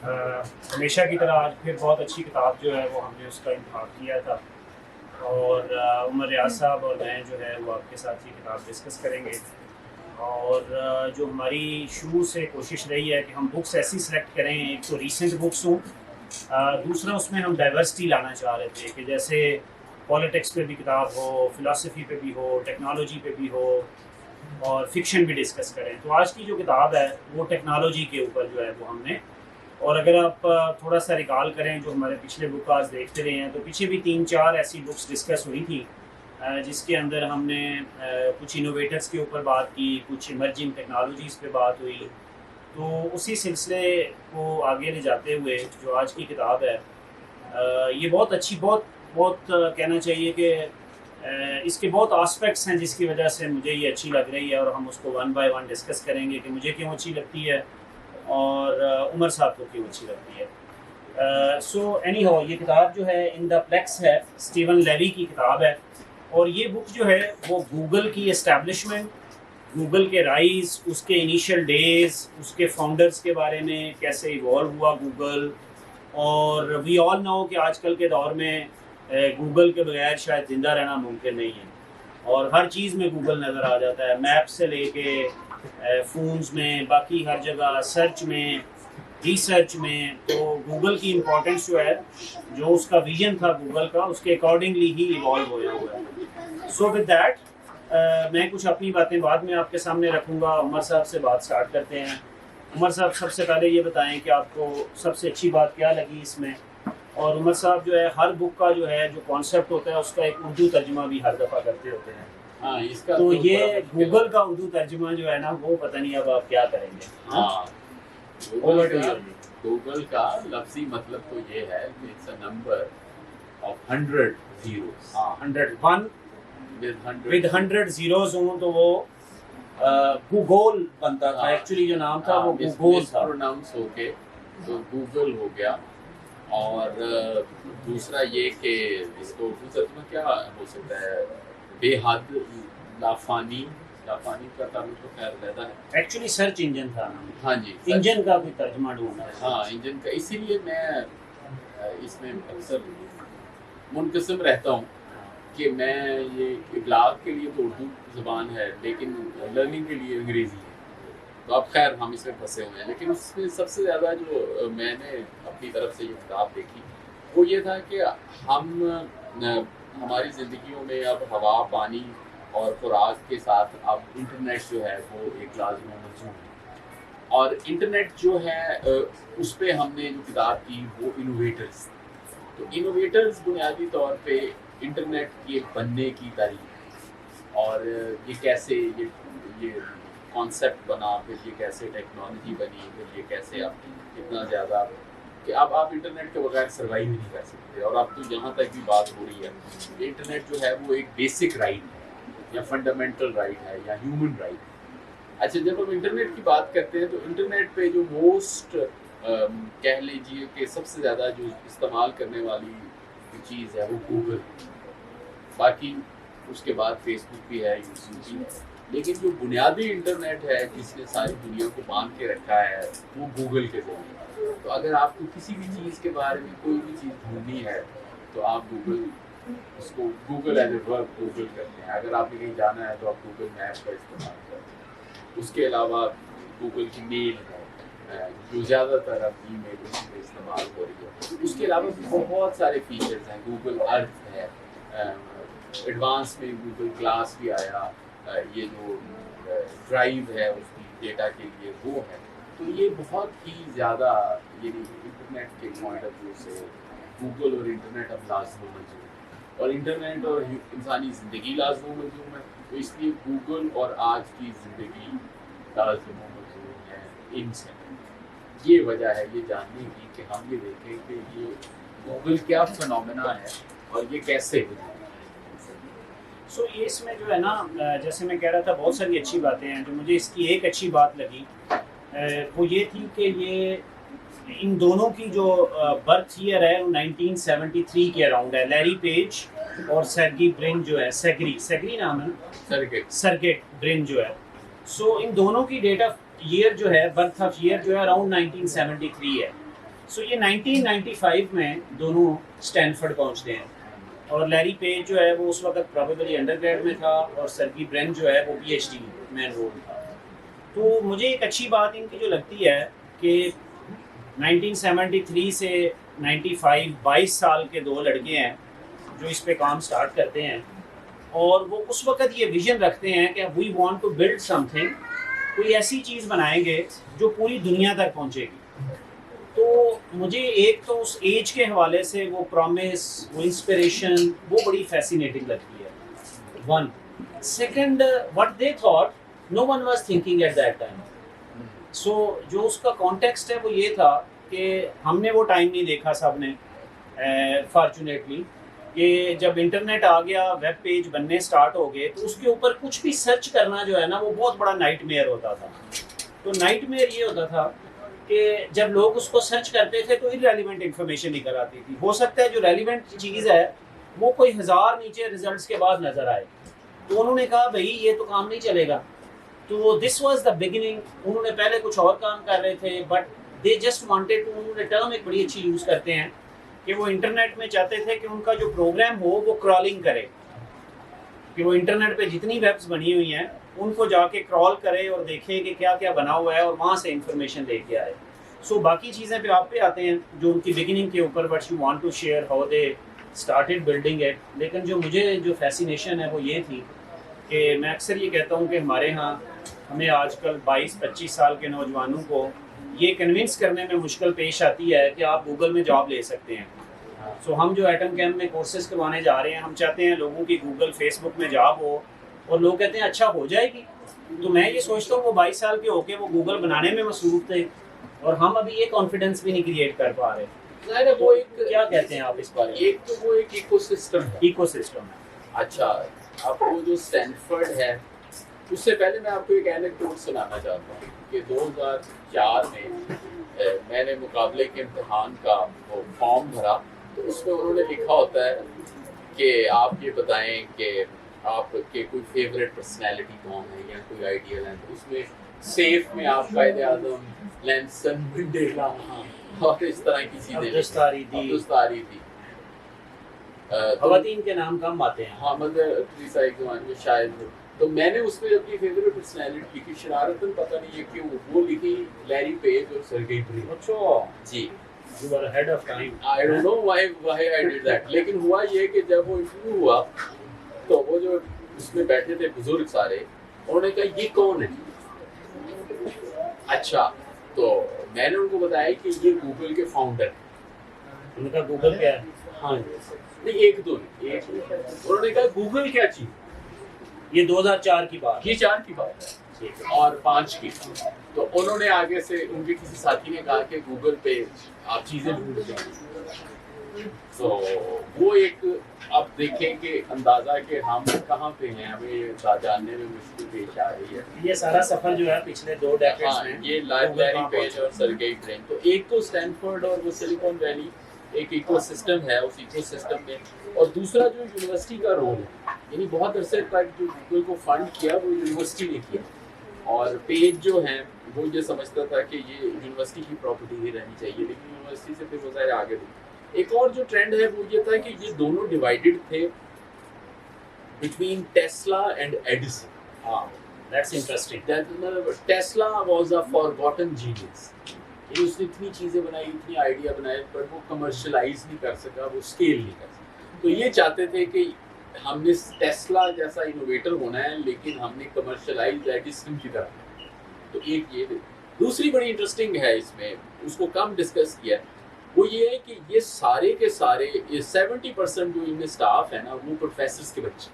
हमेशा की तरह आज फिर बहुत अच्छी किताब जो है वो हमने उसका इंतखाब किया था और उमर रियाज साहब और मैं जो है वो आपके साथ ये किताब डिस्कस करेंगे। और जो हमारी शुरू से कोशिश रही है कि हम बुक्स ऐसी सेलेक्ट करें, एक तो रीसेंट बुक्स हों, दूसरा उसमें हम डाइवर्सिटी लाना चाह रहे थे कि जैसे पॉलिटिक्स पे भी किताब हो, फ़िलासफ़ी पे भी हो, टेक्नोलॉजी पे भी हो और फिक्शन भी डिस्कस करें। तो आज की जो किताब है वो टेक्नोलॉजी के ऊपर जो है वो हमने, और अगर आप थोड़ा सा रिकॉल करें जो हमारे पिछले बुक आज देखते रहे हैं तो पीछे भी 3-4 ऐसी बुक्स डिस्कस हुई थी जिसके अंदर हमने कुछ इनोवेटर्स के ऊपर बात की, कुछ इमर्जिंग टेक्नोलॉजीज़ पे बात हुई। तो उसी सिलसिले को आगे ले जाते हुए जो आज की किताब है ये बहुत अच्छी, बहुत बहुत कहना चाहिए कि इसके बहुत आस्पेक्ट्स हैं जिसकी वजह से मुझे ये अच्छी लग रही है और हम उसको वन बाय वन डिस्कस करेंगे कि मुझे क्यों अच्छी लगती है और उमर साहब को क्यों अच्छी लगती है। सो एनी हाउ ये किताब जो है इन द प्लेक्स है, स्टीवन लेवी की किताब है। और ये बुक जो है वो गूगल की एस्टैब्लिशमेंट, गूगल के राइज, उसके इनिशियल डेज, उसके फाउंडर्स के बारे में, कैसे इवॉल्व हुआ गूगल। और वी ऑल नो कि आजकल के दौर में गूगल के बगैर शायद ज़िंदा रहना मुमकिन नहीं है और हर चीज़ में गूगल नज़र आ जाता है, मैप से लेके फ़ोन्स में, बाकी हर जगह, सर्च में, रिसर्च में। तो गूगल की इम्पोर्टेंस जो है, जो उसका विजन था गूगल का, उसके अकॉर्डिंगली ही इवॉल्व होया हुआ है। सो विद दैट मैं कुछ अपनी बातें बाद में आपके सामने रखूँगा। उमर साहब से बात स्टार्ट करते हैं। उमर साहब सबसे पहले ये बताएं कि आपको सबसे अच्छी बात क्या लगी इसमें। और उमर साहब जो है हर बुक का जो है जो कॉन्सेप्ट होता है उसका एक उर्दू तर्जुमा भी हर दफ़ा करते होते हैं। हाँ, इसका तो तो ये गूगल का उर्दू तर्जुमा जो है ना वो पता नहीं अब आप क्या करेंगे। हाँ, गूगल का लफ्जी मतलब तो ये है कि it's a number of 100 zeros। हाँ, 101 विद 100 zeros हों तो वो गूगल बनता था। एक्चुअली जो नाम था वो गूगल था। प्रोनाउंस होके तो गूगल हो गया। और दूसरा ये कि इसको उर्दू तर्जुमा क्या हो सकता है, बेहद, लाफानी। लाफानी का ताल्लुक तो खैर रहता है। एक्चुअली सर्च इंजन था ना। हाँ जी, इंजन का भी तर्जुमा ढूंढना है। हाँ, इंजन का। इसीलिए मैं इसमें अक्सर मुनक़सिम रहता हूँ कि मैं ये इब्लाग के लिए तो उर्दू ज़बान है लेकिन लर्निंग के लिए अंग्रेज़ी है। तो अब खैर हम इसमें फंसे हुए हैं। लेकिन उसमें सबसे ज़्यादा जो मैंने अपनी तरफ से ये किताब देखी वो ये था कि हम हमारी ज़िंदगियों में अब हवा, पानी और खुराक के साथ अब इंटरनेट जो है वो एक लाज़िमी मौज़ू है। और इंटरनेट जो है उस पे हमने जो किताब की वो इनोवेटर्स। तो इनोवेटर्स बुनियादी तौर पे इंटरनेट के बनने की तारीख और ये कैसे ये कॉन्सेप्ट बना, फिर ये कैसे टेक्नोलॉजी बनी, फिर ये कैसे अब इतना ज़्यादा कि अब आप इंटरनेट के बगैर सर्वाइव ही नहीं कर सकते। और अब तो यहाँ तक भी बात हो रही है कि इंटरनेट जो है वो एक बेसिक राइट है या फंडामेंटल राइट है या ह्यूमन राइट है। अच्छा, जब हम इंटरनेट की बात करते हैं तो इंटरनेट पे जो मोस्ट कह लीजिए कि सबसे ज़्यादा जो इस्तेमाल करने वाली चीज़ है वो गूगल। बाकी उसके बाद फेसबुक भी है, यूट्यूब भी है, लेकिन जो बुनियादी इंटरनेट है जिसने सारी दुनिया को बांध के रखा है वो गूगल के जरिए। तो अगर आपको किसी भी चीज़ के बारे में कोई भी चीज़ ढूंढनी है तो आप उसको Google as a verb Google करते हैं। अगर आपने कहीं जाना है तो आप गूगल मैप का इस्तेमाल करते हैं। उसके अलावा गूगल की मेल है जो ज़्यादातर अब ईमेल में इस्तेमाल हो रही है। उसके अलावा बहुत सारे फीचर्स हैं। गूगल अर्थ है, एडवांस में गूगल क्लास भी आया, ये जो ड्राइव है उसकी डेटा के लिए वो है। तो ये बहुत ही ज़्यादा इंटरनेट के पॉइंट ऑफ व्यू से गूगल और इंटरनेट अब लाज़िम मलज़ूम है। और इंटरनेट और इंसानी ज़िंदगी लाज़िम मलज़ूम है, तो इसलिए गूगल और आज की ज़िंदगी लाज़िम मलज़ूम है इनसे। ये वजह है ये जानने की कि हम ये देखें कि ये गूगल क्या फिनोमेना है और ये कैसे हुआ। सो ये इसमें जो है ना, जैसे मैं कह रहा था बहुत सारी अच्छी बातें हैं। जो मुझे इसकी एक अच्छी बात लगी वो ये थी कि ये इन दोनों की जो बर्थ ईयर है वो 1973 के अराउंड है। लैरी पेज और सर्गी ब्रिन जो है, सेग्री नाम है, सर्गेट ब्रिन जो है। सो इन दोनों की डेट ऑफ ईयर जो है, बर्थ ऑफ ईयर जो है अराउंड 1973 है। सो ये 1995 में दोनों स्टैनफोर्ड पहुंचते हैं, और लैरी पेज जो है वो उस वक्त प्रोबेबली अंडरग्रेड में था, और सर्गी ब्रेन जो है वो पीएचडी में एनरोल था। तो मुझे एक अच्छी बात इनकी जो लगती है कि 1973 से 95 22 साल के दो लड़के हैं जो इस पे काम स्टार्ट करते हैं, और वो उस वक्त ये विजन रखते हैं कि we want to build something, कोई ऐसी चीज़ बनाएंगे जो पूरी दुनिया तक पहुंचेगी। तो मुझे एक तो उस एज के हवाले से वो प्रॉमिस, वो इंस्पिरेशन, वो बड़ी फैसिनेटिंग लगती है। One second, what they thought no one was thinking at that time. So जो उसका कॉन्टेक्स्ट है वो ये था कि हमने वो टाइम नहीं देखा सब ने, फॉर्चुनेटली, कि जब इंटरनेट आ गया, वेब पेज बनने स्टार्ट हो गए, तो उसके ऊपर कुछ भी सर्च करना जो है ना वो बहुत बड़ा नाइटमेयर होता था। तो नाइटमेयर ये होता था कि जब लोग उसको सर्च करते थे तो इररेलेवेंट इन्फॉर्मेशन निकल आती थी। हो सकता है जो रेलिवेंट चीज़ है वो कोई 1000 नीचे रिजल्ट्स के बाद नज़र आए। तो उन्होंने कहा भाई ये तो काम नहीं चलेगा। तो दिस वाज द बिगिनिंग। उन्होंने पहले कुछ और काम कर रहे थे, but they just wanted to, उन्होंने टर्म एक बड़ी अच्छी यूज़ करते हैं कि वो इंटरनेट में चाहते थे कि उनका जो प्रोग्राम हो वो क्रॉलिंग करे, कि वो इंटरनेट पे जितनी वेब्स बनी हुई हैं उनको जाके क्रॉल करे और देखे कि क्या क्या बना हुआ है और वहाँ से इंफॉर्मेशन लेके आए। सो बाकी चीज़ें पे आप पे आते हैं जो उनकी बिगिनिंग के ऊपर, but you want to share how they started building it. लेकिन जो मुझे जो फैसिनेशन है वो ये थी कि मैं अक्सर ये कहता हूँ कि हमारे यहाँ हमें आजकल 22-25 साल के नौजवानों को ये कन्विंस करने में मुश्किल पेश आती है कि आप गूगल में जॉब ले सकते हैं। सो हम जो एटम कैम्प में कोर्सेज करवाने जा रहे हैं, हम चाहते हैं लोगों की गूगल फेसबुक में जॉब हो, और लोग कहते हैं अच्छा हो जाएगी। तो मैं ये सोचता हूँ वो 22 साल के होके वो गूगल बनाने में मसरूफ थे, और हम अभी ये कॉन्फिडेंस भी नहीं क्रिएट कर पा रहे। ज़ाहिर वो एक, क्या कहते हैं आप इस बारे में? एक तो वो एक इकोसिस्टम है। इकोसिस्टम है। अच्छा, आपको जो स्टैनफोर्ड है, उससे पहले मैं आपको एक एनेक्डोट सुनाना चाहता हूँ कि 2004 में मैंने मुकाबले के इम्तिहान का वो फॉर्म भरा, तो उसमें उन्होंने लिखा होता है कि आप ये बताएं कि आपके कोई फेवरेट पर्सनैलिटी कौन है या कोई आइडियल है। तो उसमें सेफ में आप कायदे आज़म, नेल्सन मंडेला और इस तरह की चीज़ें, अब्दुस्तारी थी। खवातीन के नाम कम आते हैं। हाँ, मदर टेरेसा एक ज़माने में शायद। तो मैंने उसमें अपनी फेवरेट पर्सनैलिटी लिखी, शरारतन पता नहीं ये क्यों, वो लिखी लैरी पेज और सर्गेई ब्रिन। अच्छा जी, you were ahead of time. I don't know why I did that। लेकिन हुआ ये कि जब वो इंटरव्यू हुआ तो वो जो उसमें बैठे थे बुजुर्ग सारे, उन्होंने कहा ये कौन है। अच्छा, तो मैंने उनको बताया कि ये गूगल के फाउंडर। उनका गूगल क्या है? हाँ, नहीं एक दो नहीं, एक उन्होंने कहा गूगल क्या चीज। ये 2004 की बात, ये 4 की बात है और 5 की। तो उन्होंने आगे से उनके किसी साथी ने कहा कि गूगल पे आप चीजें ढूंढ लेंगे। तो वो एक, अब देखें कि अंदाजा कि हम कहाँ पे हैं, हमें जानने में मुश्किल पेश आ रही है। ये सारा सफर जो है पिछले 2 डेकेड्स में, ये लैरी पेज और सर्गेई ब्रिन। तो एक तो स्टैनफोर्ड और वो सिलिकॉन वैली एक इकोसिस्टम है, उस इकोसिस्टम में। और दूसरा जो यूनिवर्सिटी का रोल है, यानी बहुत अरसे तक जो गूगल को फंड किया वो यूनिवर्सिटी ने किया, और पेज जो है वो ये समझता था कि ये यूनिवर्सिटी की प्रॉपर्टी ही रहनी चाहिए, लेकिन यूनिवर्सिटी से फिर वो ज़ाहिर आगे बढ़ी। एक और जो ट्रेंड है वो ये था कि ये दोनों डिवाइडेड थे बिटवीन टेस्ला एंड एडिसन। हाँ, that's interesting. Tesla was a forgotten genius. उसने इतनी चीज़ें बनाई, इतनी आइडिया बनाए, पर वो कमर्शलाइज नहीं कर सका, वो स्केल नहीं कर सका। तो ये चाहते थे कि हमने टेस्ला जैसा इनोवेटर होना है, लेकिन हमने कमर्शलाइज एडिसन की तरह। तो एक ये दूसरी बड़ी इंटरेस्टिंग है इसमें, उसको कम डिस्कस किया, वो ये है कि ये सारे के सारे 70% जो इनमें स्टाफ है ना, वो प्रोफेसर्स के बच्चे।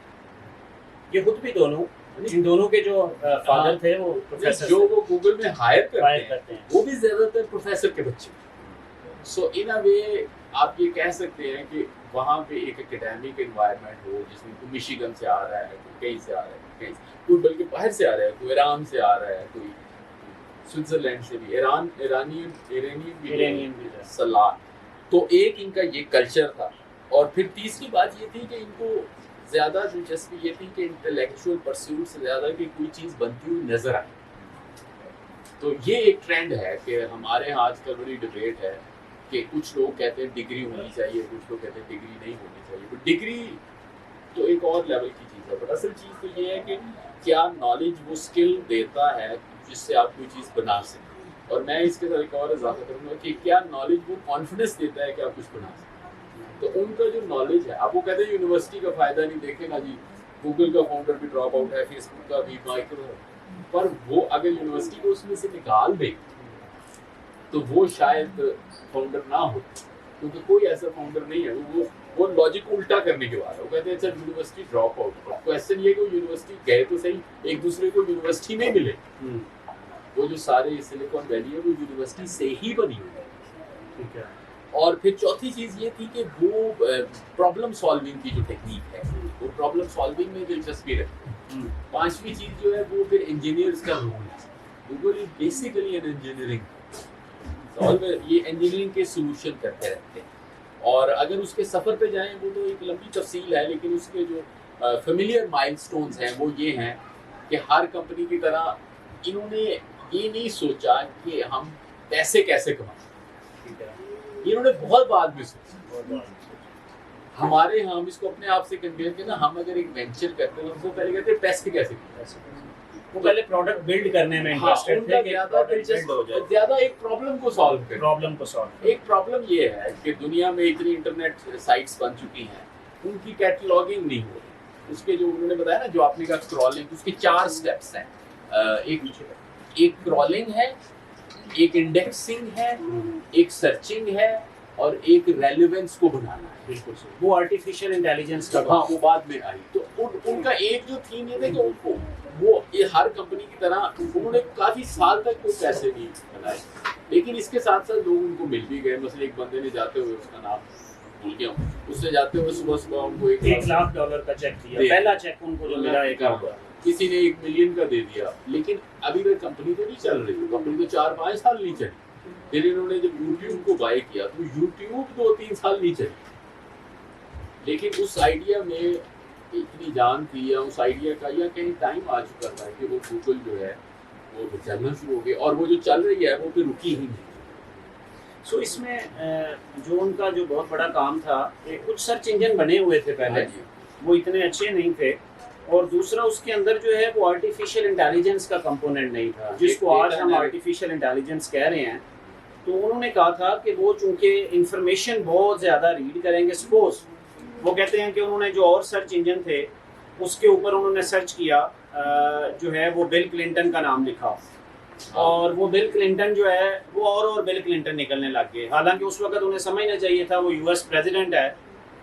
ये खुद भी दोनों, इन दोनों के जो फादर थे वो प्रोफेसर, जो वो गूगल में हायर करते हैं वो भी ज्यादातर प्रोफेसर के बच्चे। सो इन अ वे आप ये कह सकते हैं कि वहाँ पे एक एकेडमिक एनवायरनमेंट हो, जिसमें कोई मिशिगन से आ रहा है, कोई कहीं से आ रहा है, कोई बल्कि बाहर से आ रहा है, कोई ईरान से आ रहा है, कोई स्विट्जरलैंड से भी, इरानियन भी सलाह। तो एक इनका ये कल्चर था। और फिर तीसरी बात ये थी कि इनको ज़्यादा दिलचस्पी ये थी कि इंटेलेक्चुअल परस्यूट से ज़्यादा कि कोई चीज़ बनती हुई नज़र आए। तो ये एक ट्रेंड है कि हमारे यहाँ आजकल बड़ी डिबेट है कि कुछ लोग कहते हैं डिग्री होनी चाहिए, कुछ लोग कहते हैं डिग्री नहीं होनी चाहिए। बट डिग्री तो एक और लेवल की चीज़ है, बट असल चीज़ तो ये है कि क्या नॉलेज वो स्किल देता है जिससे आप कोई चीज़ बना सकें। और मैं इसके साथ एक और इजाफा करूँगा कि क्या नॉलेज वो कॉन्फिडेंस देता है कि आप कुछ बना सकें। तो उनका जो नॉलेज है, आप वो कहते हैं यूनिवर्सिटी का फ़ायदा नहीं, देखे ना जी गूगल का फाउंडर भी ड्रॉप आउट है, फेसबुक का भी, माइक्रो, पर वो अगर यूनिवर्सिटी को उसमें से निकाल दे तो वो शायद फाउंडर ना हो, क्योंकि कोई ऐसा फाउंडर नहीं है। वो लॉजिक उल्टा करने के बाद वो कहते हैं अच्छा यूनिवर्सिटी ड्रॉप आउट। क्वेश्चन ये कि वो यूनिवर्सिटी गए तो सही, एक दूसरे को यूनिवर्सिटी में मिले। वो जो सारे सिलिकॉन वैली है वो यूनिवर्सिटी से ही बनी हुई है, ठीक है। और फिर चौथी चीज़ ये थी कि वो प्रॉब्लम सॉल्विंग की जो टेक्निक है, वो प्रॉब्लम सॉल्विंग में दिलचस्पी रखती है। पांचवी चीज़ जो है वो फिर इंजीनियर्स का रोल है। Google is basically an engineering, ये इंजीनियरिंग के सोल्यूशन करते रहते हैं। और अगर उसके सफ़र पे जाएं वो तो एक लंबी तफसील है, लेकिन उसके जो फेमिलियर माइलस्टोन्स हैं वो ये हैं कि हर कंपनी की तरह इन्होंने ये नहीं सोचा कि हम पैसे कैसे कमाएं, इन्होंने बहुत बाद में सोचा। हमारे यहाँ हम इसको अपने आप से कंपेयर किया ना, हम अगर एक वेंचर करते हैं तो पहले कहते हैं पैसे कैसे कमाएं। वो पहले प्रोडक्ट बिल्ड करने में इंटरेस्टेड थे कि ज़्यादा एक प्रॉब्लम को सॉल्व करें। एक प्रॉब्लम ये है कि दुनिया में इतनी इंटरनेट साइट्स बन चुकी हैं, उनकी कैटलॉगिंग नहीं हो रही। उसके जो उन्होंने बताया ना, जो आपने कहा क्रॉलिंग, उसके 4 स्टेप्स हैं। एक क्रॉलिंग है, एक इंडेक्सिंग है, एक सर्चिंग है और एक रेलेवेंस को बनाना है। बिल्कुल वो आर्टिफिशियल इंटेलिजेंस का हाँ वो बाद में आई। तो उनका एक जो थीम ये था कि उनको वो ये हर कंपनी की तरह उन्होंने काफ़ी साल तक कोई पैसे नहीं बनाए, लेकिन इसके साथ साथ लोग उनको मिल भी गए। मतलब एक बंदे ने जाते हुए, उसका नाम भूल गया हूँ, उसने जाते हुए सुबह सुबह उनको $1 लाख का चेक दिया, पहला चेक उनको जो मिला 1 लाख। किसी ने 1 मिलियन का दे दिया, लेकिन अभी तक कंपनी तो नहीं चल रही, कंपनी तो 4-5 साल नहीं चली। फिर इन्होंने जब यूट्यूब को बाय किया तो यूट्यूब 2-3 साल नहीं चली, लेकिन उस आइडिया में इतनी जान थी, या उस आइडिया का या कहीं टाइम आ चुका था कि वो गूगल जो है वो चलना शुरू हो गया, और वो जो चल रही है वो फिर रुकी ही नहीं। सो इसमें जो उनका जो बहुत बड़ा काम था, कुछ सर्च इंजन बने हुए थे पहले, वो इतने अच्छे नहीं थे, और दूसरा उसके अंदर जो है वो आर्टिफिशियल इंटेलिजेंस का कंपोनेंट नहीं था, जिसको आज हम आर्टिफिशियल इंटेलिजेंस कह रहे हैं। तो उन्होंने कहा था कि वो चूंकि इंफॉर्मेशन बहुत ज़्यादा रीड करेंगे, सपोज वो कहते हैं कि उन्होंने जो और सर्च इंजन थे उसके ऊपर उन्होंने सर्च किया, जो है वो बिल क्लिंटन का नाम लिखा, और वो बिल क्लिंटन जो है वो और बिल क्लिंटन निकलने लग गए। हालांकि उस वक्त उन्हें समझना चाहिए था वो यूएस प्रेसिडेंट है।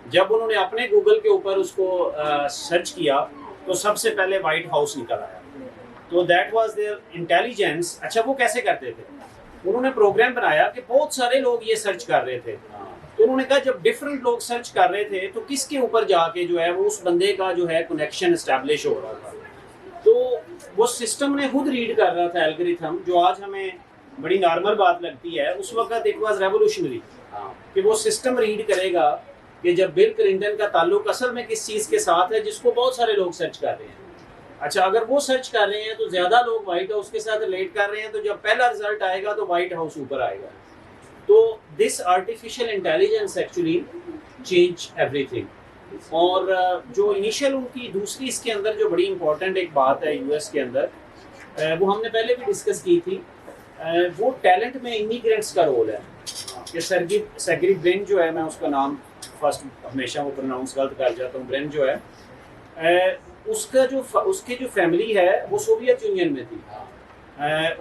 जब उन्होंने अपने गूगल के ऊपर उसको सर्च किया तो सबसे पहले वाइट हाउस निकल आया। तो दैट वाज देयर इंटेलिजेंस। अच्छा वो कैसे करते थे? उन्होंने प्रोग्राम बनाया कि बहुत सारे लोग ये सर्च कर रहे थे, तो उन्होंने कहा जब डिफरेंट लोग सर्च कर रहे थे तो किसके ऊपर जाके जो है वो उस बंदे का जो है कनेक्शन एस्टैब्लिश हो रहा था। तो वो सिस्टम ने खुद रीड कर रहा था एल्गोरिथम, जो आज हमें बड़ी नॉर्मल बात लगती है, उस वक्त इट वाज रेवोल्यूशनरी कि वो सिस्टम रीड करेगा कि जब बिल क्लिंटन का ताल्लुक असल में किस चीज़ के साथ है जिसको बहुत सारे लोग सर्च कर रहे हैं। अच्छा अगर वो सर्च कर रहे हैं तो ज़्यादा लोग वाइट हाउस के साथ रिलेट कर रहे हैं, तो जब पहला रिजल्ट आएगा तो वाइट हाउस ऊपर आएगा। तो this artificial intelligence actually change everything. और जो इनिशियल उनकी दूसरी इसके अंदर जो बड़ी इंपॉर्टेंट एक बात है यूएस के अंदर, वो हमने पहले भी डिस्कस की थी, वो टैलेंट में इमिग्रेंट्स का रोल है। कि सर्गी ब्रिन जो है, मैं उसका नाम फर्स्ट हमेशा वो प्रोनाउंस गलत कर जाता हूँ, ब्रिन जो है उसके जो फैमिली है वो सोवियत यूनियन में थी,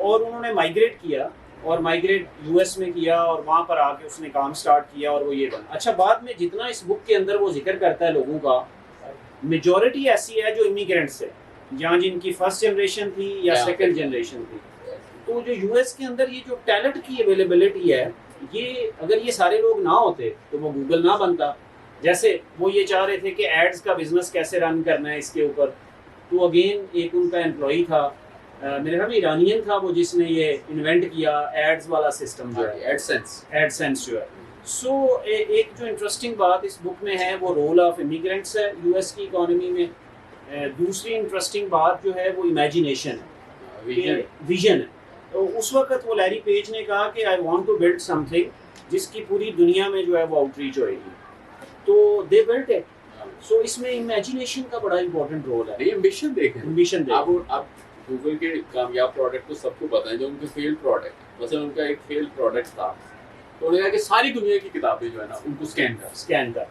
और उन्होंने माइग्रेट किया और माइग्रेट यूएस में किया और वहाँ पर आके उसने काम स्टार्ट किया और वो ये बना। अच्छा बाद में जितना इस बुक के अंदर वो जिक्र करता है लोगों का, मेजॉरिटी ऐसी है जो इमिग्रेंट्स है, जहाँ जिनकी फर्स्ट जनरेशन थी या सेकंड जनरेशन थी। तो जो यूएस के अंदर ये जो टैलेंट की अवेलेबिलिटी है, ये अगर ये सारे लोग ना होते तो वो गूगल ना बनता। जैसे वो ये चाह रहे थे कि एड्स का बिजनेस कैसे रन करना है इसके ऊपर, तो अगेन एक उनका एम्प्लॉई था, मेरे ख्याल में ईरानियन था वो, जिसने ये इन्वेंट किया एड्स वाला सिस्टम जो है, एडसेंस जो है। सो एक जो इंटरेस्टिंग बात इस बुक में है वो रोल ऑफ इमिग्रेंट्स है यूएस की इकोनॉमी में। दूसरी इंटरेस्टिंग बात जो है वो इमेजिनेशन है, विजन है तो उस वक्त वो लैरी पेज ने कहा कि I want to build something जिसकी पूरी दुनिया में जो है वो आउटरीच होएगी, तो दे बिल्ट इट। सो इसमें इमेजिनेशन का बड़ा इंपॉर्टेंट रोल है। एम्बिशन देखें, एम्बिशन देखें। अब गूगल के कामयाब प्रोडक्ट तो सबको पता है, जो उनके फेल्ड प्रोडक्ट, वैसे उनका एक फेल्ड प्रोडक्ट था, तो उन्होंने कहा कि सारी दुनिया की किताबें जो है ना उनको स्कैन कर,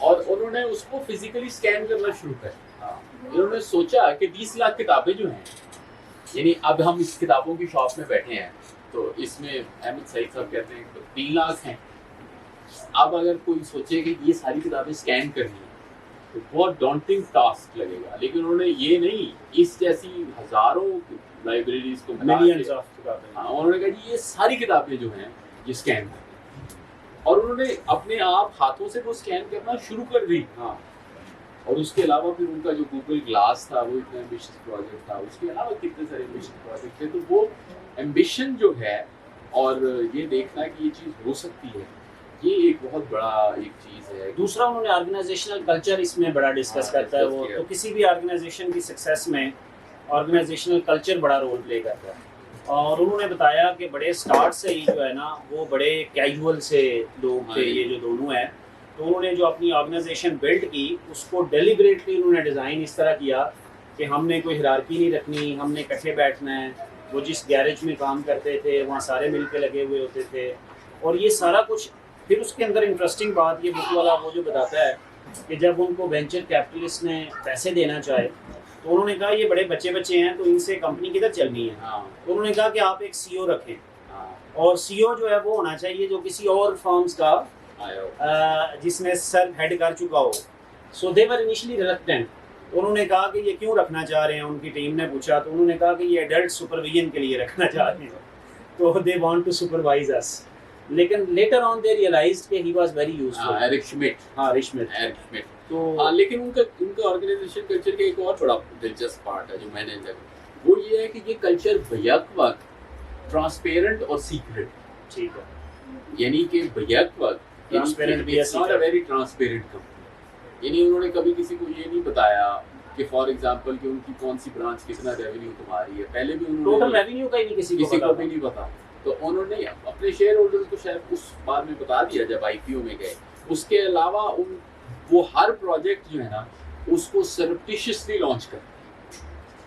और उन्होंने उसको फिजिकली स्कैन करना शुरू कर। उन्होंने सोचा कि 20 लाख किताबें जो हैं, यानी अब हम इस किताबों की शॉप में बैठे हैं, तो इसमें अहमद सईद साहब कहते हैं 3 लाख हैं। अब अगर कोई सोचे कि ये सारी किताबें स्कैन करनी है तो बहुत डॉन्टिंग टास्क लगेगा, लेकिन उन्होंने ये नहीं, इस जैसी हजारों लाइब्रेरीज को मिलियंस ऑफ किताबें, उन्होंने कहा जी ये सारी किताबें जो हैं ये स्कैन कर, और उन्होंने अपने आप हाथों से वो स्कैन करना शुरू कर दी। और उसके अलावा फिर उनका जो गूगल ग्लास था वो इतना एम्बिशियस प्रोजेक्ट था, उसके अलावा कितने सारे एम्बिशियस प्रोजेक्ट थे। तो वो एम्बिशन जो है और ये देखना कि ये चीज़ हो सकती है, ये एक बहुत बड़ा एक चीज़ है। दूसरा उन्होंने ऑर्गेनाइजेशनल कल्चर इसमें बड़ा डिस्कस करता है वो, तो किसी भी ऑर्गेनाइजेशन की सक्सेस में ऑर्गेनाइजेशनल कल्चर बड़ा रोल प्ले करता है। और उन्होंने बताया कि बड़े स्टार्ट से ही जो है ना वो बड़े कैजुअल से लोग थे ये जो दोनों हैं, तो उन्होंने जो अपनी ऑर्गेनाइजेशन बिल्ड की उसको डेलिबरेटली उन्होंने डिज़ाइन इस तरह किया कि हमने कोई हिरारकी नहीं रखनी, हमने इकट्ठे बैठना है। वो जिस गैरेज में काम करते थे वहाँ सारे मिल के लगे हुए होते थे, और ये सारा कुछ। फिर उसके अंदर इंटरेस्टिंग बात ये बुक वाला वो जो बताता है कि जब उनको वेंचर कैपिटलिस्ट ने पैसे देना चाहे तो उन्होंने कहा ये बड़े बच्चे हैं तो इनसे कंपनी किधर चलनी है। तो उन्होंने कहा कि आप एक सीईओ रखें, और सीईओ जो है वो होना चाहिए जो किसी और फर्म्स का जिसने सर हेड कर चुका हो। सो दे वर इनिशियली रिलक्टेंट। उन्होंने कहा कि ये क्यों रखना चाह रहे हैं, उनकी टीम ने पूछा तो उन्होंने कहा कि ये एडल्ट सुपरविजन के लिए रखना चाह रहे हैं, तो they want to supervise us. लेकिन लेटर ऑन दे रियलाइज्ड कि he was very useful. Eric Schmidt, Eric Schmidt. तो लेकिन उनका ऑर्गेनाइजेशन कल्चर का एक और बड़ा दिलचस्प पार्ट है जो मैंने लगा, वो ये है कि ये कल्चर भयक वक्त ट्रांसपेरेंट और सीक्रेट। ठीक है, यानी कि भयक वक्त ट्रांसपेरेंट भी है, not a very transparent company. यानी उन्होंने कभी किसी को ये नहीं बताया कि फॉर एग्जांपल कि उनकी कौन सी ब्रांच कितना रेवेन्यू कमा रही है, पहले भी उन्होंने टोटल रेवेन्यू का ही नहीं किसी को भी नहीं पता। तो उन्होंने अपने शेयर होल्डर्स को शायद उस बार में बता दिया जब आईपीओ में गए। उसके अलावा वो हर प्रोजेक्ट जो है ना उसको सरप्टिशियसली लॉन्च कर।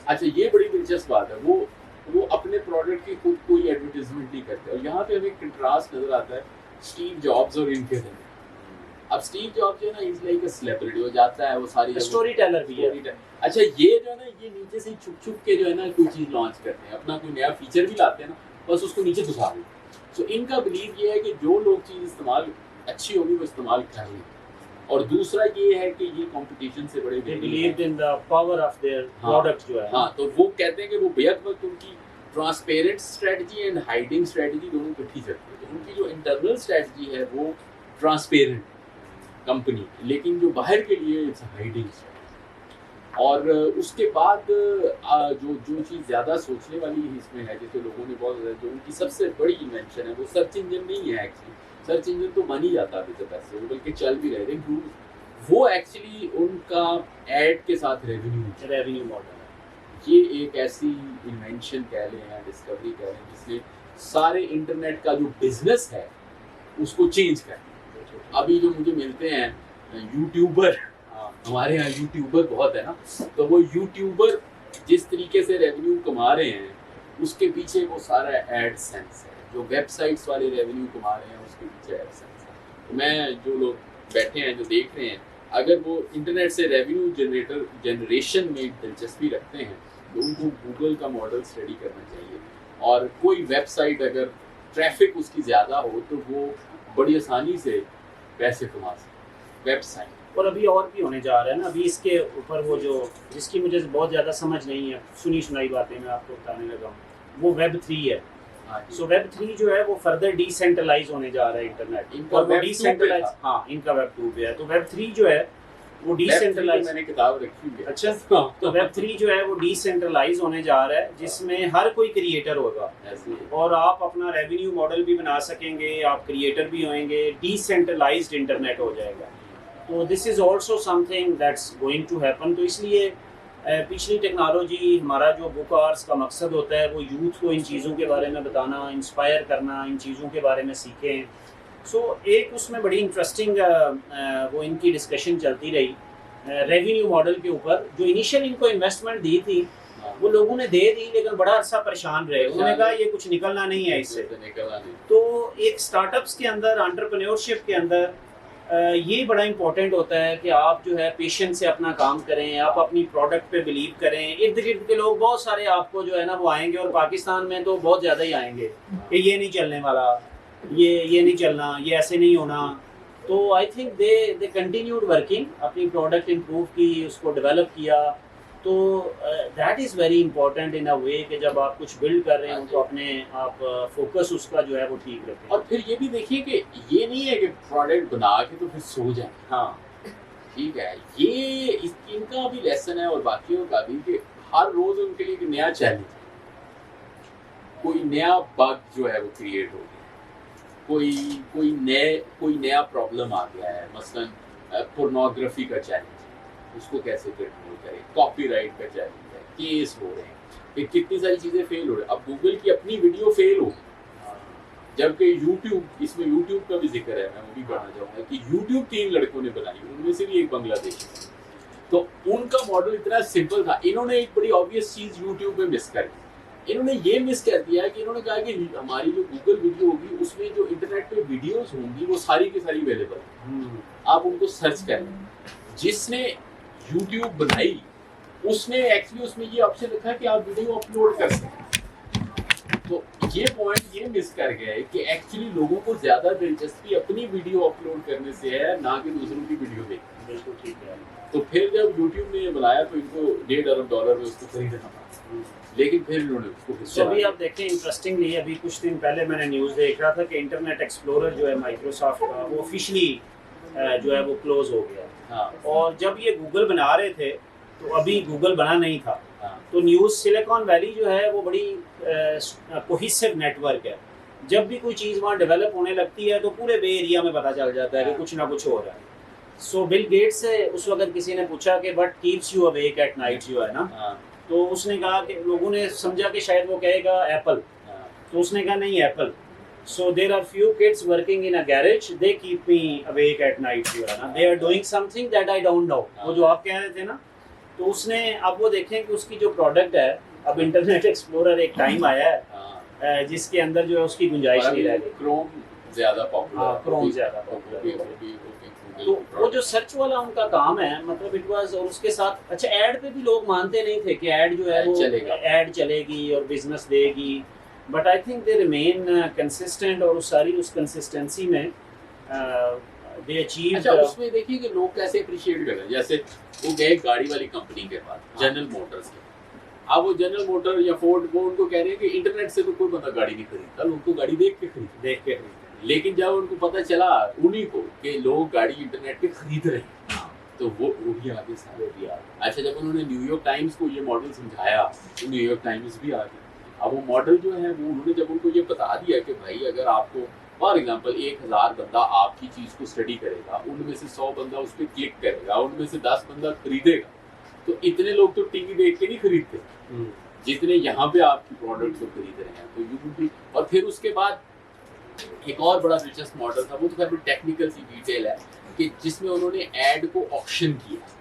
अच्छा, ये बड़ी दिलचस्प बात है, वो अपने प्रोडक्ट की खुद कोई एडवर्टाइजमेंट नहीं करते। और यहाँ पे हमें कंट्रास्ट नजर आता है स्टीव जॉब्स और इनके अंदर। अब स्टीव जॉब्स जो है ना इज लाइक अ सेलिब्रिटी, हो जाता है वो सारी स्टोरी टेलर भी है। अच्छा, ये जो है ना ये नीचे से छुप के जो है ना कोई चीज़ लॉन्च करते हैं, अपना कोई नया फीचर भी लाते हैं ना, बस उसको नीचे घुसा दें। सो इनका बिलीव ये है कि जो लोग चीज़ इस्तेमाल अच्छी होगी वो इस्तेमाल करेंगे। और दूसरा ये है कि ये कंपटीशन से बड़े believe in the power of their product जो है। हाँ, तो वो कहते हैं कि वो बेहद वक्त उनकी transparent strategy and hiding strategy दोनों इकट्ठी चलती है। तो उनकी जो इंटरनल स्ट्रेटजी है वो ट्रांसपेरेंट कंपनी, लेकिन जो बाहर के लिए इट्स हाइडिंग स्ट्रेटजी। और उसके बाद जो चीज़ ज़्यादा सोचने वाली इसमें है, जैसे लोगों ने बहुत ज़्यादा, जो उनकी सबसे बड़ी इन्वेंशन है वो सर्च इंजन नहीं है। एक्चुअली सर्च इंजन तो बन ही जाता है पैसे, बल्कि चल भी रहे थे। वो एक्चुअली उनका एड के साथ रेवेन्यू मॉडल है। ये एक ऐसी इन्वेंशन कह लें या डिस्कवरी कह लें जिसने सारे इंटरनेट का जो बिजनेस है उसको चेंज कर दिया। अभी जो मुझे मिलते हैं यूट्यूबर, हमारे यहाँ यूट्यूबर बहुत है ना, तो वो यूट्यूबर जिस तरीके से रेवेन्यू कमा रहे हैं उसके पीछे वो सारा एडसेंस है। जो वेबसाइट्स वाले रेवेन्यू कमा रहे हैं उसके पीछे एडसेंस है। तो मैं जो लोग बैठे हैं जो देख रहे हैं, अगर वो इंटरनेट से रेवेन्यू जनरेशन में दिलचस्पी रखते हैं तो उनको गूगल का मॉडल स्टडी करना चाहिए। और कोई वेबसाइट अगर ट्रैफिक उसकी ज़्यादा हो तो वो बड़ी आसानी से पैसे कमा सकते वेबसाइट। और अभी और भी होने जा रहा है ना, अभी इसके ऊपर वो जो जिसकी मुझे बहुत ज़्यादा समझ नहीं है, सुनी सुनाई बातें मैं आपको बताने लगा हूँ, वो Web3 है। सो Web3 जो है वो फर्दर डिसेंट्रलाइज होने जा रहा है इंटरनेट। इनका वो डिसेंट्रलाइज, हाँ, इनका Web2 पे है। तो Web3 जो है वो डिसेंट्रलाइज, मैंने किताब रखी है। अच्छा, तो Web3 जो है वो डिसेंट्रलाइज होने जा रहा है, जिसमें हर कोई क्रिएटर होगा और आप अपना रेवेन्यू मॉडल भी बना सकेंगे, आप क्रिएटर भी होंगे, डिसेंट्रलाइज्ड इंटरनेट हो जाएगा। तो this is also something that's going to happen. तो इसलिए पिछली टेक्नोलॉजी, हमारा जो बुक आवर्स का मकसद होता है वो यूथ को इन चीज़ों के बारे में बताना, इंस्पायर करना, इन चीज़ों के बारे में सीखें। सो एक उसमें बड़ी इंटरेस्टिंग वो इनकी डिस्कशन चलती रही रेवेन्यू मॉडल के ऊपर। जो इनिशियल इनको इन्वेस्टमेंट दी थी वो लोगों ने दे दी, लेकिन बड़ा अरसा परेशान रहे। उन्होंने कहा ये कुछ निकलना नहीं है इससे। तो एक स्टार्टअप्स के अंदर, एंटरप्रेन्योरशिप के अंदर ये बड़ा इंपॉर्टेंट होता है कि आप जो है पेशेंस से अपना काम करें, आप अपनी प्रोडक्ट पे बिलीव करें। इर्द गिर्द के लोग बहुत सारे आपको जो है ना वो आएंगे, और पाकिस्तान में तो बहुत ज़्यादा ही आएंगे कि ये नहीं चलने वाला, ये नहीं चलना, ये ऐसे नहीं होना। तो I think they continued working, अपनी प्रोडक्ट इम्प्रूव की, उसको डेवलप किया। तो that is very important in a way कि जब आप कुछ बिल्ड कर रहे हो तो अपने आप फोकस उसका जो है वो ठीक रखें। और फिर ये भी देखिए कि ये नहीं है कि प्रोडक्ट बना के तो फिर सो जाए। हाँ ठीक है, ये इनका भी लेसन है और बाकियों का भी कि हर रोज उनके लिए एक नया चैलेंज, कोई नया बग जो है वो क्रिएट हो गया, कोई नया प्रॉब्लम आ गया है। मसलन पोर्नोग्राफी का चैलेंज, उसको कैसे कंट्रोल करें, कॉपीराइट का चैलेंज है, केस हो रहे हैं, फिर कितनी सारी चीज़ें फेल हो रही हैं। अब गूगल की अपनी वीडियो फेल हो, जबकि यूट्यूब, इसमें यूट्यूब का भी जिक्र है, मैं वो भी कहना चाहूँगा कि यूट्यूब 3 लड़कों ने बनाई, उनमें से भी एक बांग्लादेशी। तो उनका मॉडल इतना सिंपल था। इन्होंने एक बड़ी ऑब्वियस चीज़ यूट्यूब में मिस कर दी। इन्होंने ये मिस कर दिया कि इन्होंने कहा कि हमारी जो गूगल वीडियो होगी उसमें जो इंटरनेट पे वीडियोस होंगी वो सारी की सारी अवेलेबल है, आप उनको सर्च करें। जिसने यूट्यूब बनाई उसने एक्चुअली उसमें ये ऑप्शन रखा कि आप वीडियो अपलोड कर सकते। तो ये पॉइंट ये मिस कर गए कि एक्चुअली लोगों को ज्यादा दिलचस्पी अपनी वीडियो अपलोड करने से है, ना कि दूसरों की वीडियो देखने। बिल्कुल ठीक है। तो फिर जब यूट्यूब ने बनाया तो इनको $1.5 अरब में उसको खरीदना पड़ा, लेकिन फिर इन्होंने उसको अभी आप देखें इंटरेस्टिंगली, अभी कुछ दिन पहले मैंने न्यूज़ देख रहा था कि इंटरनेट एक्सप्लोरर जो है माइक्रोसॉफ्ट का, वो ऑफिशियली जो है वो क्लोज हो गया। हाँ। और जब ये गूगल बना रहे थे तो अभी गूगल बना नहीं था। हाँ। तो न्यूज़ सिलिकॉन वैली जो है वो बड़ी कोहिसिव नेटवर्क है। जब भी कोई चीज़ वहाँ डेवलप होने लगती है तो पूरे बे एरिया में पता चल जाता है कि कुछ ना कुछ हो रहा है। सो बिल गेट्स से उस वक्त किसी ने पूछा कि what keeps you awake at night जो है ना, तो उसने कहा कि लोगों ने समझा कि शायद वो कहेगा एप्पल, तो उसने कहा नहीं Apple. So there are few kids working in a garage. They keep me awake at night. जो है ना, they are doing something that I don't know. वो जो आप कह रहे थे ना, तो उसने, अब वो देखें कि उसकी जो प्रोडक्ट है, अब इंटरनेट एक्सप्लोरर एक टाइम आया है जिसके अंदर जो है उसकी गुंजाइश नहीं रह गई। क्रोम ज़्यादा पॉपुलर, क्रोम ज़्यादा पॉपुलर। तो वो जो सर्च वाला उनका काम है, मतलब इट वाज, और उसके साथ अच्छा ऐड पे भी लोग मानते नहीं थे कि ऐड जो है वो ऐड चलेगी और बिजनेस देगी, but I think they remain consistent, और उस कंसिस्टेंसी में दे अचीव। अच्छा, उसमें देखिए कि लोग कैसे अप्रिशिएट कर रहे हैं। जैसे वो गए गाड़ी वाली कंपनी के पास, जनरल मोटर्स के। अब वो जनरल मोटर या फोर्ड, वो उनको कह रहे हैं कि इंटरनेट से तो कोई बंदा गाड़ी नहीं खरीदता, लोग तो गाड़ी देख के खरीदते। लेकिन जब उनको पता चला उन्हीं को कि लोग गाड़ी इंटरनेट पे खरीद रहे हैं, तो वो भी आगे सारे भी आ गए। अच्छा, जब उन्होंने न्यूयॉर्क टाइम्स को ये मॉडल समझाया तो न्यूयॉर्क टाइम्स भी आ गई। अब वो मॉडल जो है वो उन्होंने जब उनको ये बता दिया कि भाई अगर आपको फॉर एग्जांपल 1000 बंदा आपकी चीज़ को स्टडी करेगा, उनमें से 100 बंदा उस पर क्लिक करेगा, उनमें से 10 बंदा खरीदेगा, तो इतने लोग तो टीवी देख के नहीं खरीदते जितने यहाँ पे आपकी प्रोडक्ट को खरीद रहे हैं। तो यू भी, और फिर उसके बाद एक और बड़ा दिलचस्प मॉडल था, वो तो काफी टेक्निकल सी डिटेल है कि जिसमें उन्होंने ऐड को ऑक्शन किया।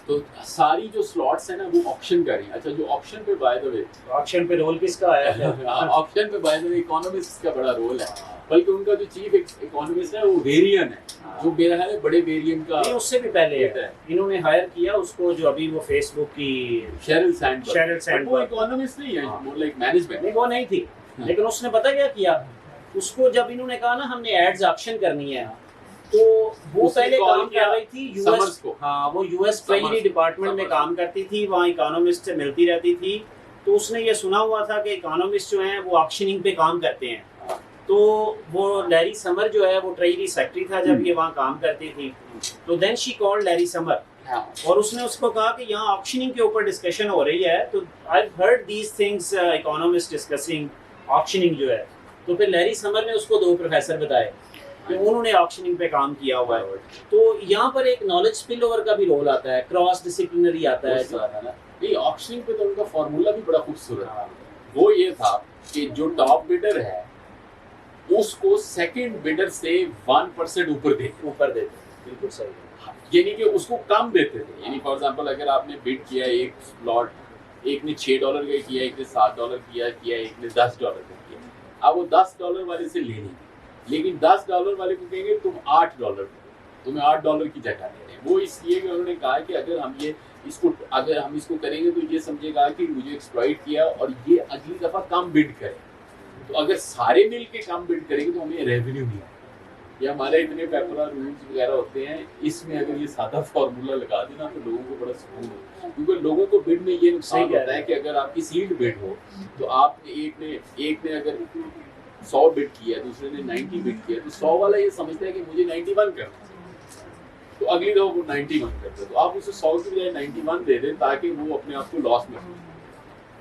तो सारी जो स्लॉट्स है ना वो ऑक्शन करें। अच्छा, जो ऑक्शन पे बाय द वे, ऑक्शन पे रोल किसका आया? ऑक्शन पे बाय द वे इकोनॉमिस्ट का बड़ा रोल है, बल्कि उनका जो चीफ इकोनॉमिस्ट है वो वेरियन है, जो मेरा है बड़े वेरियन का, नहीं उससे भी पहले है। इन्होंने हायर किया उसको, जो अभी वो फेसबुक की शेरिल सैंडबर्ग, वो इकोनॉमिस्ट नहीं है, मोर लाइक मैनेजमेंट। नहीं वो नहीं थी, लेकिन उसने पता क्या किया, उसको जब इन्होंने कहा ना हमने एड्स ऑक्शन करनी है, तो वो पहले काम कर रही थी यूएस को। हाँ, वो यूएस ट्रेजरी डिपार्टमेंट में काम करती थी, वहाँ इकोनॉमिस्ट से मिलती रहती थी। तो उसने ये सुना हुआ था कि इकोनॉमिस्ट जो हैं वो ऑक्शनिंग पे काम करते हैं। तो वो लैरी समर जो है वो ट्रेजरी सेक्रेटरी था जब ये वहाँ काम करती थी। तो then she called Larry Summer, और उसने उसको कहा कि यहाँ ऑक्शनिंग के ऊपर डिस्कशन हो रही है, तो I heard these things economist discussing auctioning जो है। तो फिर लैरी समर ने उसको 2 प्रोफेसर बताए तो उन्होंने ऑक्शनिंग पे काम किया हुआ है। तो यहाँ पर एक नॉलेज स्पिल ओवर का भी रोल आता है, क्रॉस डिसिप्लिनरी आता है जो नहीं, ऑक्शनिंग पे तो उनका फॉर्मूला भी बड़ा खूबसूरत है। वो ये था कि जो टॉप बिडर है उसको सेकंड बिडर से 1% ऊपर देते। बिल्कुल सही है। यानी कि उसको कम देते थे। यानी फॉर एग्जांपल अगर आपने बिड किया एक स्लॉट, एक ने $6 का किया, एक ने $7 किया, एक ने $10 का किया, अब वो $10 वाले से लेनी, लेकिन $10 वाले को कहेंगे तुम $8, तुम्हें $8 की जगह दे रहे हैं। वो इसलिए कि उन्होंने कहा कि अगर हम इसको करेंगे तो ये समझेगा कि मुझे एक्सप्लॉइट किया और ये अगली दफा कम बिड करे। तो अगर सारे मिल के कम बिड करेंगे तो हमें रेवेन्यू नहीं आएगा। ये हमारे इतने पेपर और रूल्स वगैरह होते हैं, इसमें अगर ये सादा फार्मूला लगा देना तो लोगों को बड़ा सुकून होता है। क्योंकि लोगों को बिड में ये नुकसान होता है कि अगर आपकी सील्ड बिड हो तो आप एक ने अगर 100 बिड किया, दूसरे ने 90 बिड किया, तो 100 वाला ये समझता है कि मुझे 91 करना है, तो अगली दफा वो 91 करते हैं। तो आप उसे 100 की बजाय 91 दे दें ताकि वो अपने आप को लॉस में हो।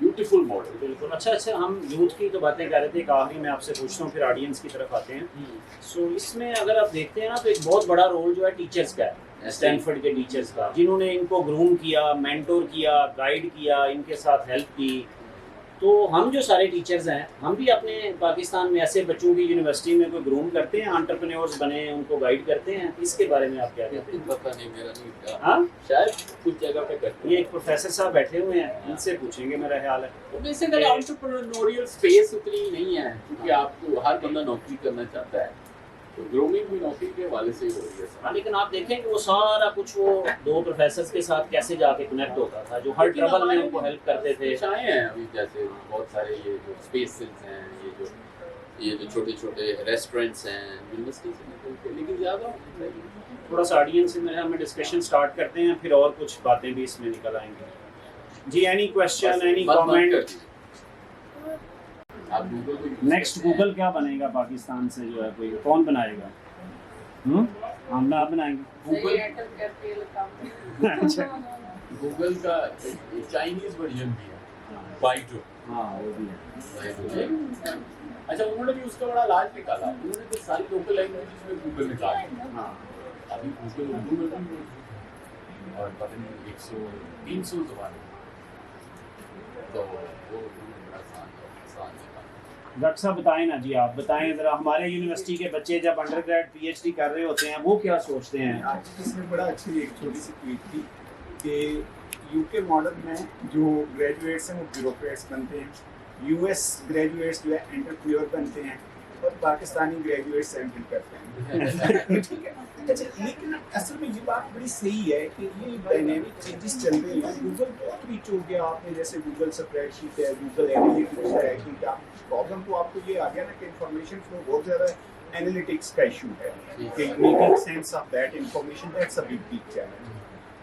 Beautiful model. बिल्कुल। अच्छा, हम यूथ की तो बातें कर रहे थे, एक आखिरी में आपसे पूछता हूँ, फिर ऑडियंस की तरफ आते हैं। सो इसमें अगर आप देखते हैं ना तो एक बहुत बड़ा रोल जो है टीचर्स का है, स्टैनफोर्ड के टीचर्स का, जिन्होंने इनको ग्रूम किया, मेंटोर किया, गाइड किया, इनके साथ हेल्प की। तो हम जो सारे टीचर्स हैं, हम भी अपने पाकिस्तान में ऐसे बच्चों की यूनिवर्सिटी में कोई ग्रूम करते हैं, एंटरप्रेन्योर्स बने, उनको गाइड करते हैं। इसके बारे में आप क्या कहते हैं? पता नहीं, मेरा नहीं था। हाँ, शायद कुछ जगह पे करते हैं। ये एक प्रोफेसर साहब बैठे हुए हैं, इनसे पूछेंगे, मेरा ख्याल है। तो बेसिकली एंटरप्रेन्योरियल स्पेस उतनी नहीं है क्योंकि आपको हर बंदा नौकरी करना चाहता है, तो ग्रूमिंग भी नौकरी के हवाले से ही हो रही है। हाँ, लेकिन आप देखें कि वो सारा कुछ वो 2 प्रोफेसर्स के साथ कैसे जाके कनेक्ट होता था, जो हर ट्रबल में उनको हेल्प करते थे। आए हैं अभी जैसे बहुत सारे ये जो स्पेसेस हैं, ये जो छोटे-छोटे रेस्टोरेंट्स हैं यूनिवर्सिटी से, लेकिन ज़्यादा थोड़ा सा ऑडियंस से मेरे में डिस्कशन स्टार्ट करते हैं, फिर और कुछ बातें भी इसमें निकल आएंगी। जी, any question, any comment? Next Google क्या बनेगा पाकिस्तान से, जो है कोई कौन बनाएगा? हम ना बनाएंगे अच्छा, गूगल का चाइनीज वर्जन भी है, बाइटो। हाँ, वो भी है। अच्छा, उन्होंने भी उसका बड़ा इलाज निकाला। उन्होंने तो सारी लोकल लैंग्वेजेस में गूगल निकाला। हाँ, अभी गूगल उर्दू में भी और पता नहीं 100-300 ज़बान, तो वो बड़ा आसान डॉक्टर साहब बताएं ना जी, आप बताएं ज़रा, हमारे यूनिवर्सिटी के बच्चे जब अंडरग्रेड पीएचडी कर रहे होते हैं वो क्या सोचते हैं? इसमें बड़ा अच्छी एक छोटी सी ट्वीट थी कि यूके मॉडल में जो ग्रेजुएट्स हैं वो ब्यूरोक्रेट्स बनते हैं, यूएस ग्रेजुएट्स जो है एंटरप्रेन्योर बनते हैं, और पाकिस्तानी ग्रेजुएट्स एंटर करते हैं। ठीक है। अच्छा, लेकिन असल में ये बात बड़ी सही है कि ये डायनेमिक चेंजेस चल रही हैं। गूगल बहुत रिच हो गया, आपने जैसे गूगल स्प्रेडशीट है, गूगल एनालिटिक्स है, कि प्रॉब्लम तो आपको ये आ गया ना कि इंफॉर्मेशन फ्लो बहुत ज़्यादा एनालिटिक्स का इशू है, कि making sense of that information, that's a big challenge.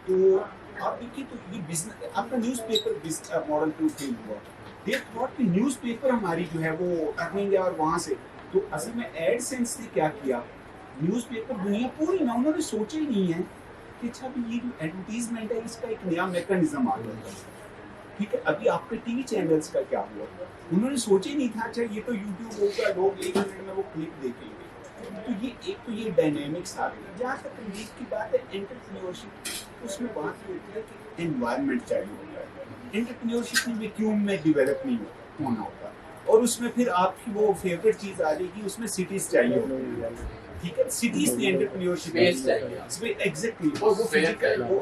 तो आप देखिए, तो ये बिजनेस, आपका न्यूज़पेपर मॉडल टू फेल हुआ, दे थॉट कि न्यूज़पेपर हमारी जो है वो अर्निंग है, और वहाँ से तो असल में एडसेंस ने क्या किया, न्यूज़पेपर दुनिया पूरी में उन्होंने सोचा ही नहीं है कि अच्छा भी ये जो एडवर्टीजमेंट है इसका एक नया मैकेनिज्म आ गया। ठीक है, अभी आपके टीवी चैनल्स का क्या हुआ, उन्होंने सोचा ही नहीं था अच्छा ये तो यूट्यूब होगा, लोग 1 मिनट में वो क्लिप देखेंगे। तो ये एक तो ये डायनेमिक्स आ गई। जहाँ तक लीक की बात है एंटरप्रेन्योरशिप, उसमें बात ये होती है कि एनवायरनमेंट चाहिए होता है। एंटरप्रेन्योरशिप में वैक्यूम में डेवलप नहीं होना होता, और उसमें फिर आपकी वो फेवरेट चीज़ आ जाएगी, उसमें सिटीज़ चाहिए होती है। ठीक है, सिटीज़ की एंटरप्रेन्योरशिप एग्जैक्टली, और वो फिजिकल वो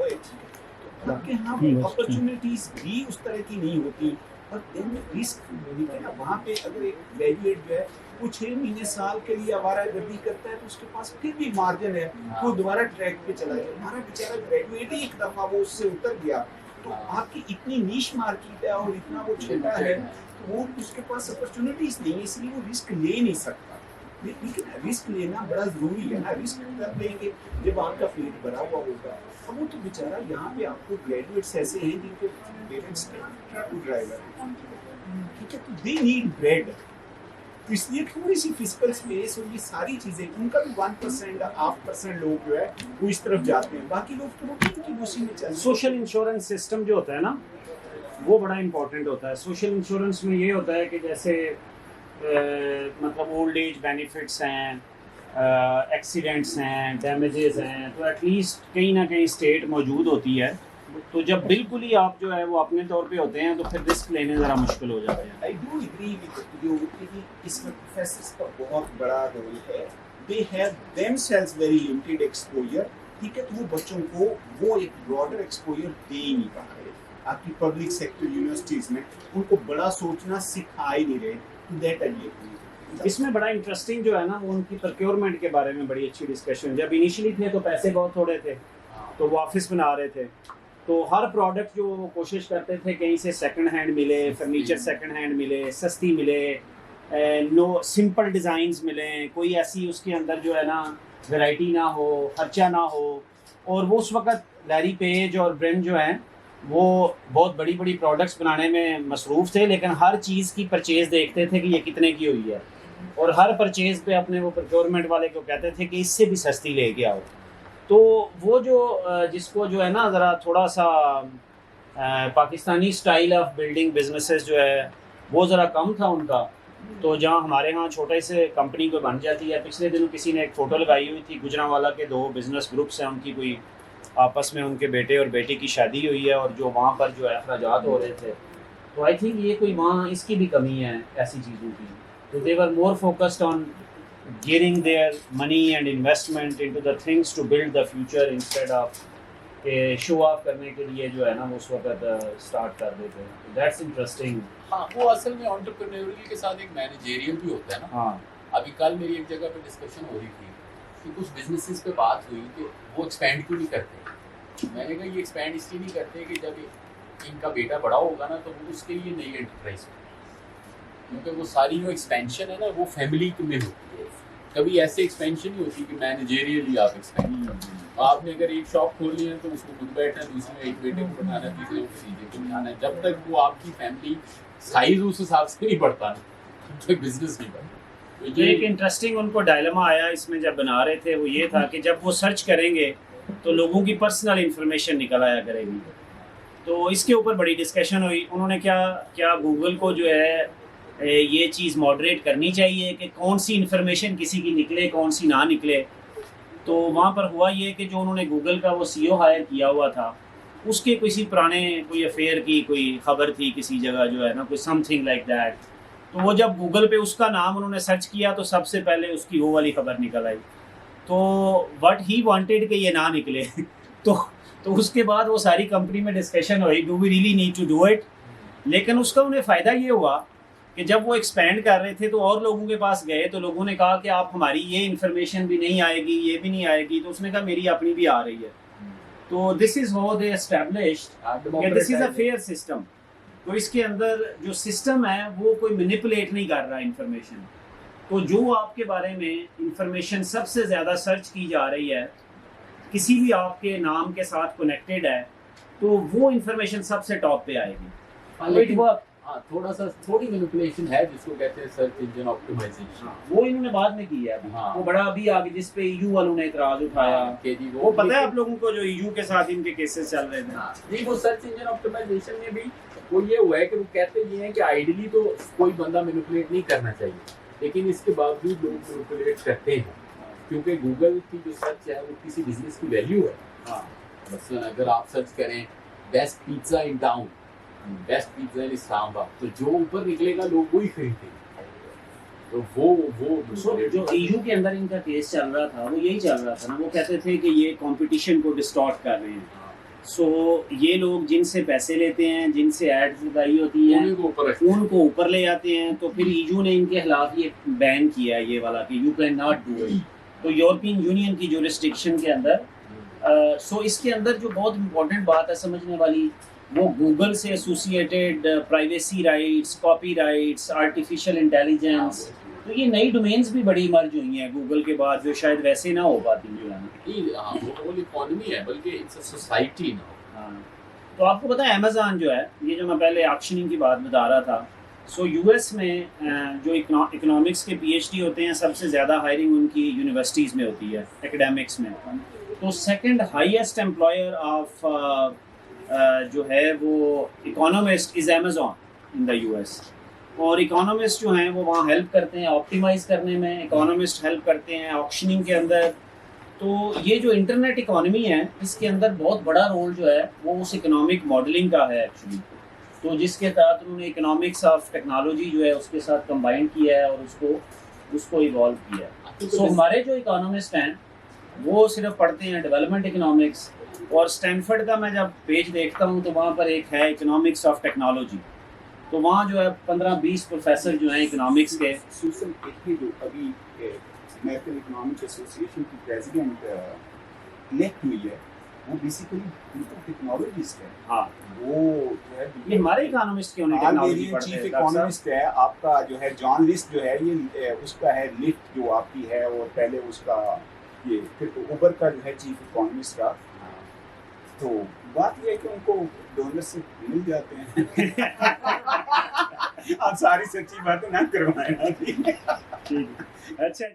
आपके यहाँ अपॉर्चुनिटीज भी उस तरह की नहीं होती, और रिस्क है ना। वहाँ पे अगर एक ग्रेजुएट जो है वो 6 महीने साल के लिए आवारागर्दी करता है तो उसके पास फिर भी मार्जिन है, वो दोबारा ट्रैक पे चला जाए। हमारा बेचारा ग्रेजुएट ही एक दफ़ा वो उससे उतर गया, तो आपकी इतनी नीश मार्केट है और इतना वो छोटा है, तो वो उसके पास अपॉर्चुनिटीज नहीं है, इसलिए वो रिस्क ले नहीं सकता। लेकिन रिस्क लेना बड़ा जरूरी है ना। रिस्क तब लेंगे जब आपका पेट भरा हुआ होगा। अब वो तो बेचारा यहाँ पे आपको ग्रेजुएट्स ऐसे हैं जिनके पेरेंट्स ट्रक ड्राइवर हैं, ठीक है, तो दे नीड ब्रेड, तो इसलिए थोड़ी सी फिजिकल स्पेस और ये सारी चीजें, उनका भी 1% 0.5% लोग जो है वो इस तरफ जाते हैं, बाकी लोग तो रूटीन की उसी में चलते हैं। सोशल इंश्योरेंस सिस्टम जो होता है ना, वो बड़ा इंपॉर्टेंट होता है। सोशल इंश्योरेंस में ये होता है कि जैसे मतलब ओल्ड एज बेनिफिट्स हैं, एक्सीडेंट्स हैं, डैमेजेस हैं, तो एटलीस्ट कहीं ना कहीं स्टेट मौजूद होती है। तो जब बिल्कुल ही आप जो है वो अपने तौर पे होते हैं तो फिर रिस्क लेने ज़रा मुश्किल हो जाते हैं। I do agree with you कि इसमें प्रोफेसर्स का बहुत बड़ा रोल है। They have themselves very limited exposure, ठीक है, तो वो बच्चों को वो एक ब्रॉडर एक्सपोजर दे ही नहीं पा रहे। आपकी पब्लिक सेक्टर यूनिवर्सिटीज में उनको बड़ा सोचना सिखा ही नहीं रहे। तो दैट आई इसमें बड़ा इंटरेस्टिंग जो है ना वो उनकी प्रोक्योरमेंट के बारे में बड़ी अच्छी डिस्कशन। जब इनिशियली थे तो पैसे बहुत थोड़े थे, तो वो ऑफिस बना रहे थे, तो हर प्रोडक्ट जो वो कोशिश करते थे कहीं से सेकंड हैंड मिले, फर्नीचर सेकंड हैंड मिले, सस्ती मिले, नो सिंपल डिज़ाइंस मिले, कोई ऐसी उसके अंदर जो है ना वैरायटी ना हो, खर्चा ना हो। और वो उस वक्त लैरी पेज और ब्रेन जो हैं वो बहुत बड़ी बड़ी प्रोडक्ट्स बनाने में मसरूफ़ थे, लेकिन हर चीज़ की परचेज़ देखते थे कि ये कितने की हुई है, और हर परचेज़ पे अपने वो प्रोक्योरमेंट वाले को कहते थे कि इससे भी सस्ती लेके आओ। तो वो जो जिसको जो है ना ज़रा थोड़ा सा Pakistani style of building businesses जो है वो ज़रा कम था उनका। तो जहाँ हमारे यहाँ छोटे से कंपनी को बन जाती है, पिछले दिनों किसी ने एक फ़ोटो लगाई हुई थी, गुजरांवाला के 2 बिज़नेस ग्रुप्स हैं, उनकी कोई आपस में उनके बेटे और बेटी की शादी हुई है और जो वहाँ पर जो है अखराजात हो रहे थे। तो आई थिंक ये कोई वहाँ इसकी भी कमी है ऐसी चीज़ों की। तो they were more focused on gearing their money and investment into the things to build the future instead of show off करने के लिए जो है ना वो उस वक्त स्टार्ट कर देते हैं। That's interesting. हाँ, वो असल में एंटरप्रेन्योरियल के साथ एक मैनेजरियल भी होता है ना। हाँ, अभी कल मेरी एक जगह पे डिस्कशन हो रही थी कि कुछ बिजनेसेस पे बात हुई कि वो एक्सपेंड क्यों नहीं करते। मैंने कहा ये एक्सपेंड इसलिए नहीं करते कि जब इनका बेटा बड़ा होगा ना तो वो उसके लिए नई एंटरप्राइज होगी, क्योंकि वो सारी जो एक्सपेंशन है ना वो फैमिली में होती है। कभी ऐसे एक्सपेंशन नहीं होती कि मैनेजरियली आप एक्सपेंड। आपने अगर एक शॉप खोल ली है तो उसको खुद बैठना, दूसरे में एक बेटे को बनाना, तीसरे को सीधे को बनाना है। जब तक वो आपकी फैमिली साइज उस हिसाब से नहीं बढ़ता ना, तो बिजनेस नहीं बढ़ता। तो एक इंटरेस्टिंग उनको डायलेमा आया इसमें जब बना रहे थे, वो ये था कि जब वो सर्च करेंगे तो लोगों की पर्सनल इंफॉर्मेशन निकल आया करेगी। तो इसके ऊपर बड़ी डिस्कशन हुई। उन्होंने क्या गूगल को जो है ये चीज़ मॉडरेट करनी चाहिए कि कौन सी इन्फॉर्मेशन किसी की निकले, कौन सी ना निकले। तो वहाँ पर हुआ ये कि जो उन्होंने गूगल का वो CEO हायर किया हुआ था, उसके किसी पुराने कोई अफेयर की कोई ख़बर थी किसी जगह जो है ना, कोई समथिंग लाइक दैट। तो वो जब गूगल पे उसका नाम उन्होंने सर्च किया तो सबसे पहले उसकी वो वाली ख़बर निकल आई। तो व्हाट ही वांटेड कि ये ना निकले तो उसके बाद वो सारी कंपनी में डिस्कशन हुई, do we really need to do it. लेकिन उसका उन्हें फ़ायदा ये हुआ कि जब वो एक्सपेंड कर रहे थे तो और लोगों के पास गए, तो लोगों ने कहा कि आप हमारी ये इन्फॉर्मेशन भी नहीं आएगी, ये भी नहीं आएगी। तो उसने कहा मेरी अपनी भी आ रही है। तो this is how they established, this is a fair system. तो इसके अंदर जो सिस्टम है वो कोई मैनिपुलेट नहीं कर रहा इन्फॉर्मेशन। तो जो आपके बारे में इन्फॉर्मेशन सबसे ज़्यादा सर्च की जा रही है, किसी भी आपके नाम के साथ कनेक्टेड है, तो वो इन्फॉर्मेशन सबसे टॉप पे आएगी। थोड़ी मैनिपुलेशन है जिसको कहते हैं सर्च इंजन ऑप्टिमाइजेशन। वो इन्होंने बाद में की है अभी। हाँ। वो बड़ा अभी आगे जिस पे EU वालों ने इतराज उठाया कि जी वो पता है आप लोगों को, जो EU के साथ इनके केसेस चल रहे थे। नहीं, वो सर्च इंजन ऑप्टिमाइजेशन में भी वो ये हुआ है कि वो कहते ये हैं कि आइडियली तो कोई बंदा मैनिपुलेट नहीं करना चाहिए, लेकिन इसके बावजूद लोग मैनिपुलेट करते हैं, क्योंकि गूगल की जो सर्च है वो किसी बिजनेस की वैल्यू है। हाँ, मसलन अगर आप सर्च करें best pizza in town, best pizza in Islamabad, तो जो ऊपर निकलेगा लोग वही खरीदेंगे। तो वो जो EU के अंदर इनका केस चल रहा था वो यही चल रहा था ना, वो कहते थे कि ये कंपटीशन को डिस्टॉर्ट कर रहे हैं। सो ये लोग जिनसे पैसे लेते हैं, जिनसे एड्स लगाई होती हैं, उनको ऊपर ले जाते हैं। तो फिर EU ने इनके खिलाफ ये बैन किया है, ये वाला कि you can not do it. तो यूरोपियन यूनियन की जुरिस्डिक्शन के अंदर सो इसके अंदर जो बहुत इंपॉर्टेंट बात है समझने वाली, वो गूगल से associated privacy rights, copy rights, artificial intelligence, तो ये नई डोमेन्स भी बड़ी इमर्ज हुई हैं गूगल के बाद, जो शायद वैसे ना हो पाती जो है। वो इकोनॉमी है, बल्कि इट्स अ सोसाइटी ना। हाँ, तो आपको पता है अमेज़न जो है, ये जो मैं पहले ऑक्शनिंग की बात बता रहा था, सो US में जो इकोनॉमिक्स के PhD होते हैं, सबसे ज़्यादा हायरिंग उनकी यूनिवर्सिटीज़ में होती है, एकेडमिक्स में। तो सेकंड हाईएस्ट एम्प्लॉयर ऑफ जो है वो economist is Amazon in the US। और इकोनॉमिस्ट जो हैं वो वहाँ हेल्प करते हैं ऑप्टिमाइज करने में, इकोनॉमिस्ट हेल्प करते हैं ऑक्शनिंग के अंदर। तो ये जो इंटरनेट इकोनॉमी है इसके अंदर बहुत बड़ा रोल जो है वो उस इकोनॉमिक मॉडलिंग का है एक्चुअली। तो जिसके तहत उन्होंने इकोनॉमिक्स ऑफ टेक्नोलॉजी जो है उसके साथ कंबाइन किया है और उसको इवॉल्व किया है। सो हमारे जो इकोनॉमिस्ट हैं वो सिर्फ पढ़ते हैं डेवलपमेंट इकोनॉमिक्स, और स्टैनफोर्ड का मैं जब पेज देखता हूँ तो वहाँ पर एक है इकोनॉमिक्स ऑफ टेक्नोलॉजी, तो वहाँ जो है 15-20 प्रोफेसर जो हैं इकोनॉमिक्स के। सुसन एटली जो अभी अमेरिकन इकोनॉमिक एसोसिएशन की प्रेसिडेंट इलेक्ट हुई है, वो बेसिकली टेक्नोलॉजिस्ट है। हाँ, वो जो है ये हमारे इकोनॉमिस्ट क्यों नहीं टेक्नोलॉजी पढ़ते चीफ हैं? इकोनॉमिस्ट है आपका जो है जॉन लिस्ट जो है, ये उसका है लिफ्ट जो आपकी है, और पहले उसका ये फिर उबर का जो है चीफ इकोनॉमिस्ट का। तो बात ये है कि उनको डोनर से मिल जाते हैं। आप सारी सच्ची बातें ना करवाएं। ठीक है, अच्छा।